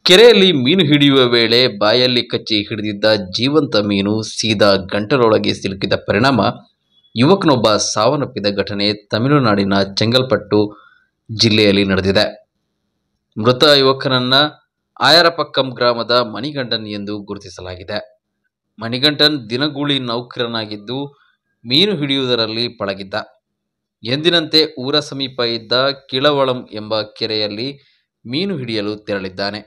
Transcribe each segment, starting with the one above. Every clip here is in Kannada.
ಕೆರೆಯಲ್ಲಿ ಮೀನು ಹಿಡಿಯುವ ವೇಳೆ ಬಾಯಲ್ಲಿ ಕಚ್ಚಿ ಹಿಡಿದಿದ್ದ ಜೀವಂತ ಮೀನು ಸೀದಾ ಗಂಟಲೊಳಗೆ ಸಿಲುಕಿದ ಪರಿಣಾಮ ಯುವಕನೊಬ್ಬ ಸಾವನ್ನಪ್ಪಿದ ಘಟನೆ ತಮಿಳುನಾಡಿನ ಚೆಂಗಲ್ಪಟ್ಟು ಜಿಲ್ಲೆಯಲ್ಲಿ ನಡೆದಿದೆ. ಮೃತ ಯುವಕನನ್ನ ಆಯರಪಕ್ಕಂ ಗ್ರಾಮದ ಮಣಿಗಂಟನ್ ಎಂದು ಗುರುತಿಸಲಾಗಿದೆ. ಮಣಿಗಂಟನ್ ದಿನಗೂಲಿ ನೌಕರನಾಗಿದ್ದು ಮೀನು ಹಿಡಿಯುವುದರಲ್ಲಿ ಪಳಗಿದ್ದ. ಎಂದಿನಂತೆ ಊರ ಸಮೀಪ ಇದ್ದ ಕಿಳವಳಂ ಎಂಬ ಕೆರೆಯಲ್ಲಿ ಮೀನು ಹಿಡಿಯಲು ತೆರಳಿದ್ದಾನೆ.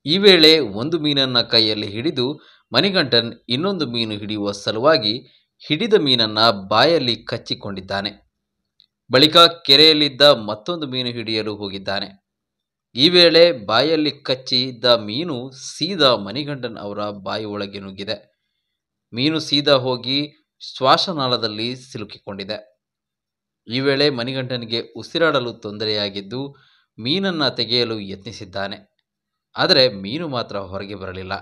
ಈ ವೇಳೆ ಒಂದು ಮೀನನ್ನ ಕೈಯಲ್ಲಿ ಹಿಡಿದು ಮಣಿಗಂಟನ್ ಇನ್ನೊಂದು ಮೀನು ಹಿಡಿಯುವ ಸಲುವಾಗಿ ಹಿಡಿದ ಮೀನನ್ನ ಬಾಯಲ್ಲಿ ಕಚ್ಚಿಕೊಂಡಿದ್ದಾನೆ. ಬಳಿಕ ಕೆರೆಯಲ್ಲಿದ್ದ ಮತ್ತೊಂದು ಮೀನು ಹಿಡಿಯಲು ಹೋಗಿದ್ದಾನೆ. ಈ ವೇಳೆ ಬಾಯಲ್ಲಿ ಕಚ್ಚಿದ್ದ ಮೀನು ಸೀದಾ ಮಣಿಗಂಟನ್ ಅವರ ಬಾಯಿ ಒಳಗೆ ನುಗ್ಗಿದೆ. ಮೀನು ಸೀದಾ ಹೋಗಿ ಶ್ವಾಸನಾಳದಲ್ಲಿ ಸಿಲುಕಿಕೊಂಡಿದೆ. ಈ ವೇಳೆ ಮಣಿಗಂಟನ್ಗೆ ಉಸಿರಾಡಲು ತೊಂದರೆಯಾಗಿದ್ದು ಮೀನನ್ನ ತೆಗೆಯಲು ಯತ್ನಿಸಿದ್ದಾನೆ. ಆದರೆ ಮೀನು ಮಾತ್ರ ಹೊರಗೆ ಬರಲಿಲ್ಲ.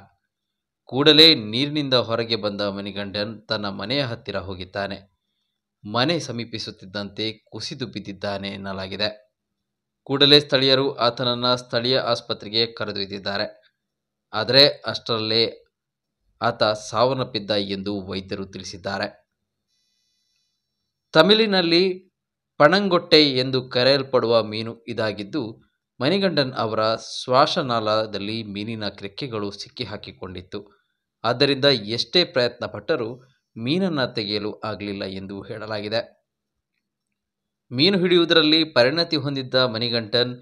ಕೂಡಲೇ ನೀರಿನಿಂದ ಹೊರಗೆ ಬಂದ ಮಣಿಗಂಟನ್ ತನ್ನ ಮನೆಯ ಹತ್ತಿರ ಹೋಗಿದ್ದಾನೆ. ಮನೆ ಸಮೀಪಿಸುತ್ತಿದ್ದಂತೆ ಕುಸಿದು ಬಿದ್ದಿದ್ದಾನೆ ಎನ್ನಲಾಗಿದೆ. ಕೂಡಲೇ ಸ್ಥಳೀಯರು ಆತನನ್ನು ಸ್ಥಳೀಯ ಆಸ್ಪತ್ರೆಗೆ ಕರೆದೊಯ್ದಿದ್ದಾರೆ. ಆದರೆ ಅಷ್ಟರಲ್ಲೇ ಆತ ಸಾವನ್ನಪ್ಪಿದ್ದ ಎಂದು ವೈದ್ಯರು ತಿಳಿಸಿದ್ದಾರೆ. ತಮಿಳಿನಲ್ಲಿ ಪಣಂಗೊಟ್ಟೈ ಎಂದು ಕರೆಯಲ್ಪಡುವ ಮೀನು ಇದಾಗಿದ್ದು ಮಣಿಗಂಟನ್ ಅವರ ಶ್ವಾಸನಾಳದಲ್ಲಿ ಮೀನಿನ ರೆಕ್ಕೆಗಳು ಸಿಕ್ಕಿಹಾಕಿಕೊಂಡಿತ್ತು. ಆದ್ದರಿಂದ ಎಷ್ಟೇ ಪ್ರಯತ್ನ ಪಟ್ಟರೂ ಮೀನನ್ನು ತೆಗೆಯಲು ಆಗಲಿಲ್ಲ ಎಂದು ಹೇಳಲಾಗಿದೆ. ಮೀನು ಹಿಡಿಯುವುದರಲ್ಲಿ ಪರಿಣತಿ ಹೊಂದಿದ್ದ ಮಣಿಗಂಟನ್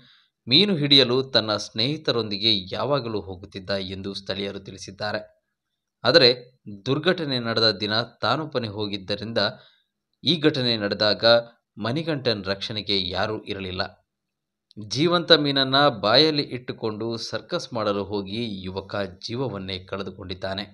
ಮೀನು ಹಿಡಿಯಲು ತನ್ನ ಸ್ನೇಹಿತರೊಂದಿಗೆ ಯಾವಾಗಲೂ ಹೋಗುತ್ತಿದ್ದ ಎಂದು ಸ್ಥಳೀಯರು ತಿಳಿಸಿದ್ದಾರೆ. ಆದರೆ ದುರ್ಘಟನೆ ನಡೆದ ದಿನ ತಾನೊಬ್ಬನೇ ಹೋಗಿದ್ದರಿಂದ ಈ ಘಟನೆ ನಡೆದಾಗ ಮಣಿಗಂಟನ್ ರಕ್ಷಣೆಗೆ ಯಾರೂ ಇರಲಿಲ್ಲ. ಜೀವಂತ ಮೀನನ್ನ ಬಾಯಲ್ಲಿ ಇಟ್ಟುಕೊಂಡು ಸರ್ಕಸ್ ಮಾಡಲು ಹೋಗಿ ಯುವಕ ಜೀವವನ್ನೇ ಕಳೆದುಕೊಂಡಿದ್ದಾನೆ.